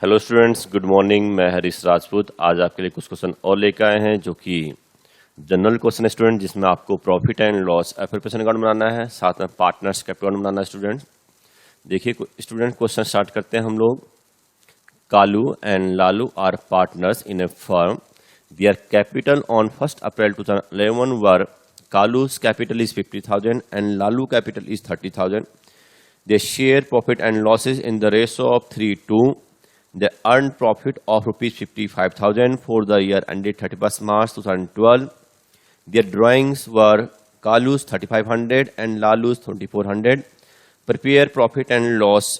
Hello students, good morning. मैं हरीश राजपूत आज आपके लिए कुछ क्वेश्चन और लेकर आए हैं जो कि जनरल क्वेश्चन है स्टूडेंट, जिसमें आपको profit and loss appropriation account बनाना है, साथ में पार्टनर्स कैपिटल अकाउंट बनाना है। स्टूडेंट देखिए स्टूडेंट, क्वेश्चन स्टार्ट करते हैं हम लोग। Kalu and Lalu are partners in a firm. Their capital on 1 April 2011 were Kalu's capital is 50,000 and Lalu capital is 30,000. They share profit and losses in the ratio of 3:2. They earned profit of rupees 55,000 for the year ended 31st March 2012. Their drawings were Kalu's 3,500 and Lalu's 2,400. Prepare profit and loss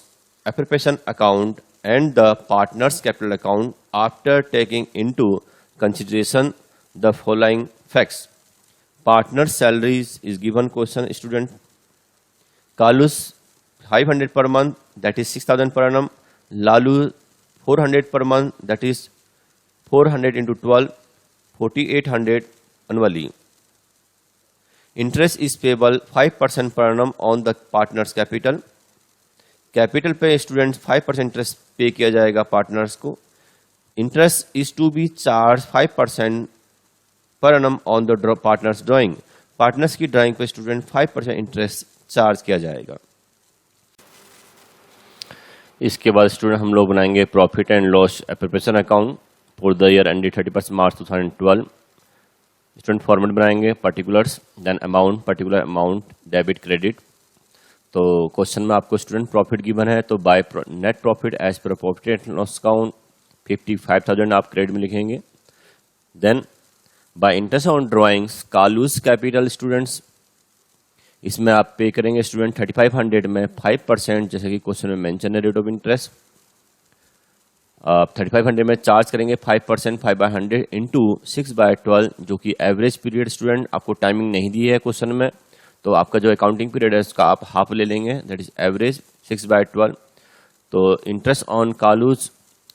appropriation account and the partners capital account after taking into consideration the following facts. Partner salaries is given question student. Kalu's 500 per month, that is 6,000 per annum. Lalu 400 per month, that is 400 into 12, 4,800 annually. Interest is payable 5% per annum on the partners capital. Capital पे students 5% interest pay किया जाएगा partners को. Interest is to be charge 5% per annum on the partners drawing. Partners की drawing पे student 5% interest charge किया जाएगा. इसके बाद स्टूडेंट हम लोग बनाएंगे profit and loss appropriation account for the year ended 31 March 2012. Student format बनाएंगे particulars, then amount, particular amount, debit credit. तो क्वेश्चन में आपको स्टूडेंट प्रॉफिट गिवन है, तो by net profit as per profit and loss account 55,000 आप credit में लिखेंगे. Then by interest on drawings Kalu's capital students, इसमें आप पे करेंगे स्टूडेंट 3,500 में 5%, जैसे कि क्वेश्चन में मेंशन है रेट ऑफ इंटरेस्ट. आप 3,500 में चार्ज करेंगे 5%, 5/100 इंटू 6/12, जो कि एवरेज पीरियड स्टूडेंट आपको टाइमिंग नहीं दी है क्वेश्चन में, तो आपका जो अकाउंटिंग पीरियड है उसका आप हाफ ले लेंगे, दैट इज एवरेज 6/12. तो interest on Kalu's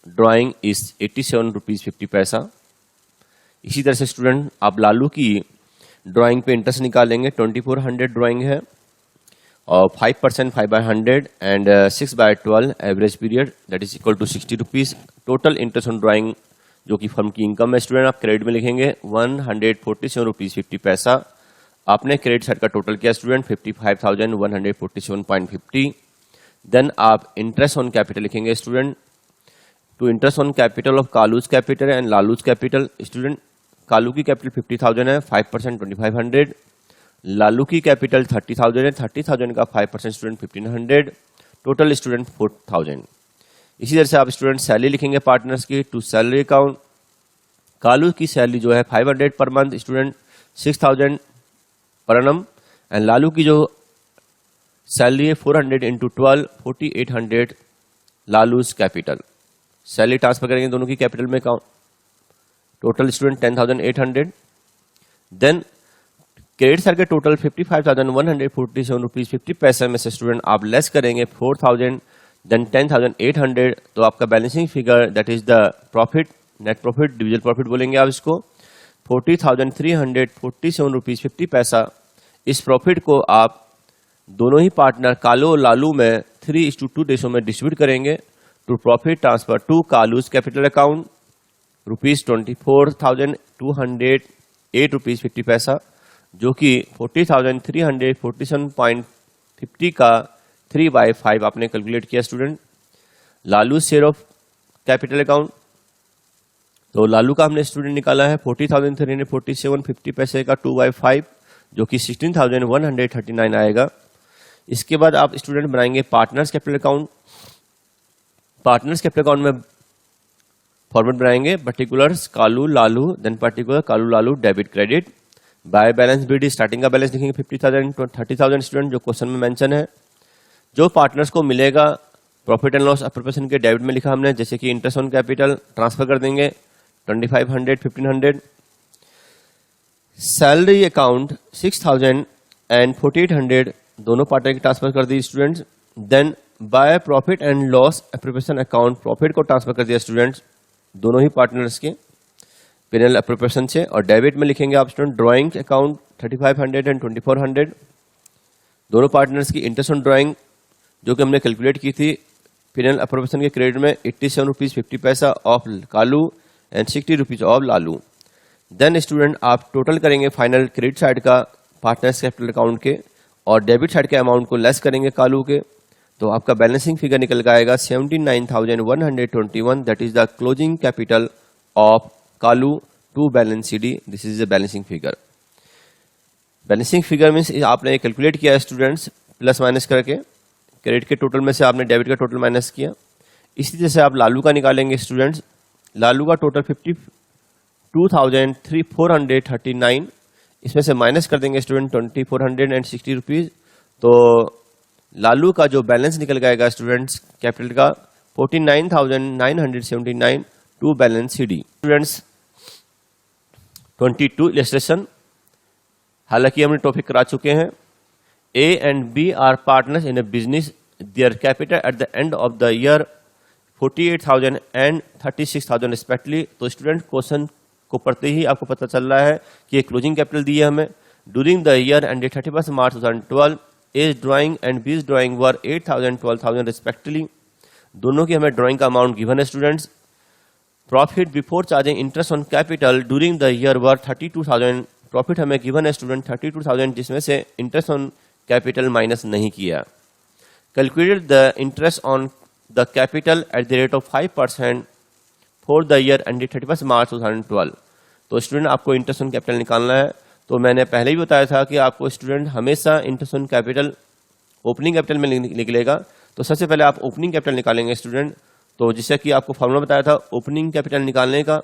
drawing is 87 rupees 50 paisa. इसी तरह से स्टूडेंट आप लालू की ड्राइंग पे इंटरेस्ट निकालेंगे. 2,400 ड्राइंग है और 5%, 5/100 and 6/12 average period, that is equal to 60 rupees. Total interest on drawing जो कि फर्म की इनकम है स्टूडेंट, आप क्रेडिट में लिखेंगे 147 रुपीज 50 पैसा. आपने क्रेडिट साइड का टोटल किया स्टूडेंट 55,147.50. देन आप इंटरेस्ट ऑन कैपिटल लिखेंगे student. To interest on capital of Kalu's capital and Lalu's capital student, Kalu की कैपिटल 50,000 है, 5% 2,500. लालू की कैपिटल 30,000 है, 30,000 का 5% स्टूडेंट 1,500. Total student 4,000. इसी तरह से आप स्टूडेंट सैलरी लिखेंगे पार्टनर्स की. टू सैलरी अकाउंट कालू की सैलरी जो है 500 per month student, 6,000 per annum. And Lalu की जो सैलरी है 400 into 12, 4,800 Lalu's capital. Salary transfer करेंगे दोनों की कैपिटल में account. Total student 10,800. Then credit side के टोटल 55,147 रुपीज 50 पैसे में से स्टूडेंट आप लेस करेंगे 4,000, देन 10,800. तो आपका balancing figure that is the profit, net profit division profit बोलेंगे आप इसको, 40,347 रुपीज 50 पैसा. इस प्रॉफिट को आप दोनों ही पार्टनर कालू और लालू में 3:2 रेशो में डिस्ट्रीब्यूट करेंगे. To profit transfer to Kalu's capital account rupees 24,208 rupees 50 paisa, जो कि 40,347.50 का 3/5 आपने कैलकुलेट किया student. Lalu share of capital account, तो लालू का हमने स्टूडेंट निकाला है 40,347.50 पैसे का 2/5, जो कि 16,139 आएगा. इसके बाद आप स्टूडेंट बनाएंगे partners capital account. Partners capital account में फॉर्मेट बनाएंगे particulars Kalu Lalu, then particular Kalu Lalu debit credit. By balance BD starting का बैलेंस लिखेंगे 50,000 to 30,000 स्टूडेंट, जो क्वेश्चन में मेंशन है. जो पार्टनर्स को मिलेगा प्रॉफिट एंड लॉस एप्रोप्रिएशन के डेबिट में लिखा हमने, जैसे कि इंटरेस्ट ऑन कैपिटल ट्रांसफर कर देंगे 2,500, 1,500. सैलरी अकाउंट 6,000 एंड 4,800 दोनों पार्टनर की ट्रांसफर कर दी students. Then by profit and loss appropriation account profit को ट्रांसफर कर दिया स्टूडेंट्स दोनों ही पार्टनर्स के पेनल एप्रोप्रिएशन से. और डेबिट में लिखेंगे आप स्टूडेंट ड्राइंग अकाउंट 3,500 एंड 2,400 दोनों पार्टनर्स की. इंटरेस्ट ऑन ड्राइंग जो कि हमने कैलकुलेट की थी फाइनल अप्रोप्रिएशन के क्रेडिट में 87 रुपीज 50 पैसा of Kalu and 60 rupees of Lalu. Then student आप टोटल करेंगे फाइनल क्रेडिट साइड का पार्टनर्स कैपिटल अकाउंट के और डेबिट साइड के अमाउंट को लेस करेंगे कालू के, तो आपका बैलेंसिंग फिगर निकल के आएगा 79,121। That is the closing capital of Kalu to balance CD. This is the balancing figure. Balancing figure means आपने कैलकुलेट किया है स्टूडेंट्स प्लस माइनस करके, क्रेडिट के टोटल में से आपने डेबिट का टोटल माइनस किया। इसी तरह से आप लालू का निकालेंगे स्टूडेंट्स। लालू का टोटल 52,439, इसमें से माइनस कर देंगे स्टूडेंट 2,460 रुपीज, तो लालू का जो बैलेंस निकल जाएगा स्टूडेंट्स कैपिटल का 49,979 to balance CD. Students 22 illustration, हालांकि हमने टॉपिक करा चुके हैं। A and B are partners in a business, their capital at the end of the year 48,000 and 36,000 respectively. तो स्टूडेंट क्वेश्चन को पढ़ते ही आपको पता चल रहा है कि ये क्लोजिंग कैपिटल दी है हमें। During the year ended 31 March 2012 A's drawing and B's drawing were 8,000 12,000 respectively. दोनों की हमें ड्राइंग का अमाउंट गिवन है students. Profit before charging interest on capital during the year were 32,000। Profit हमें गिवन है स्टूडेंट 32,000, जिसमें से इंटरेस्ट ऑन कैपिटल माइनस नहीं किया। Calculated the interest on the capital at the rate of 5% for the year ended 31 March 2012। तो student आपको interest on capital निकालना है। तो मैंने पहले ही बताया था कि आपको स्टूडेंट हमेशा interest on capital opening capital में निकलेगा। तो सबसे पहले आप ओपनिंग कैपिटल निकालेंगे स्टूडेंट। तो जिससे कि आपको फॉर्मूला बताया था ओपनिंग कैपिटल निकालने का,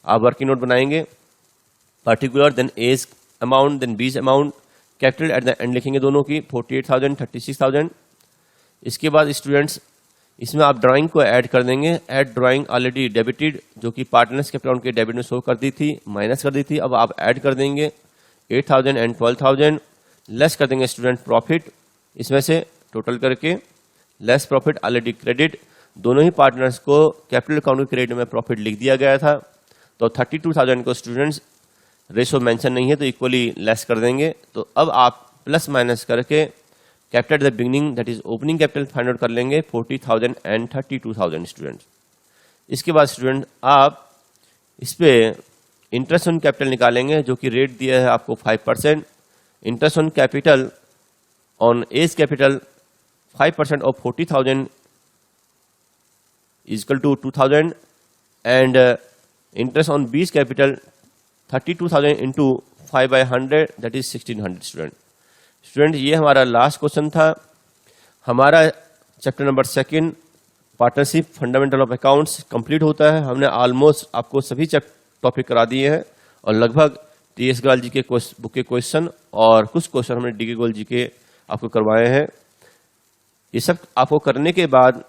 आप वर्किंग नोट बनाएंगे। Particular then as amount then B's amount, capital at the end लिखेंगे दोनों की 48,000 36,000। इसके बाद स्टूडेंट्स इसमें आप ड्राइंग को ऐड कर देंगे। ऐड ड्राइंग ऑलरेडी डेबिटेड, जो कि पार्टनर्स कैपिटल अकाउंट के डेबिट में शो कर दी थी, माइनस कर दी थी। अब आप ऐड कर देंगे 8,000 एंड 12,000, लेस कर देंगे स्टूडेंट प्रॉफिट इसमें से टोटल करके, लेस प्रॉफिट ऑलरेडी क्रेडिट। दोनों ही पार्टनर्स को कैपिटल अकाउंट के क्रेडिट में प्रॉफिट लिख दिया गया था। तो 32,000 को स्टूडेंट्स रेशो मेंशन नहीं है तो इक्वली लेस कर देंगे। तो अब आप प्लस माइनस करके capital at the beginning that is opening capital find out कर लेंगे 40,000 एंड 32,000 स्टूडेंट्स। इसके बाद स्टूडेंट आप इस पे इंटरेस्ट ऑन कैपिटल निकालेंगे, जो कि रेट दिया है आपको 5%। Interest on capital on A's capital 5% of 40,000 is equal to 2,000 and interest on B's capital 32,000 into 5/100 that is 1,600 student. ये हमारा लास्ट क्वेश्चन था। हमारा chapter number 2 partnership fundamental of accounts complete होता है। हमने ऑलमोस्ट आपको सभी टॉपिक करा दिए हैं और लगभग टीएस ग्राल जी के बुक के क्वेश्चन और कुछ क्वेश्चन हमने डी के गोयल जी के आपको करवाए हैं। ये सब आपको करने के बाद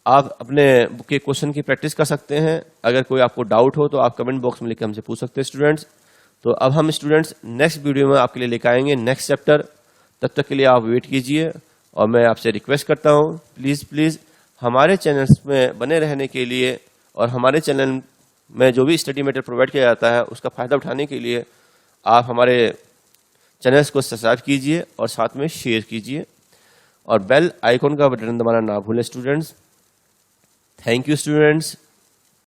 आप अपने बुक के क्वेश्चन की प्रैक्टिस कर सकते हैं। अगर कोई आपको डाउट हो तो आप कमेंट बॉक्स में लिखकर हमसे पूछ सकते हैं स्टूडेंट्स। तो अब हम स्टूडेंट्स नेक्स्ट वीडियो में आपके लिए लेकर आएंगे नेक्स्ट चैप्टर। तब तक के लिए आप वेट कीजिए और मैं आपसे रिक्वेस्ट करता हूं प्लीज़ हमारे चैनल्स में बने रहने के लिए और हमारे चैनल में जो भी स्टडी मटेरियल प्रोवाइड किया जाता है उसका फ़ायदा उठाने के लिए आप हमारे चैनल्स को सब्सक्राइब कीजिए और साथ में शेयर कीजिए और बेल आइकॉन का बटन दबाना ना भूलें स्टूडेंट्स। Thank you students.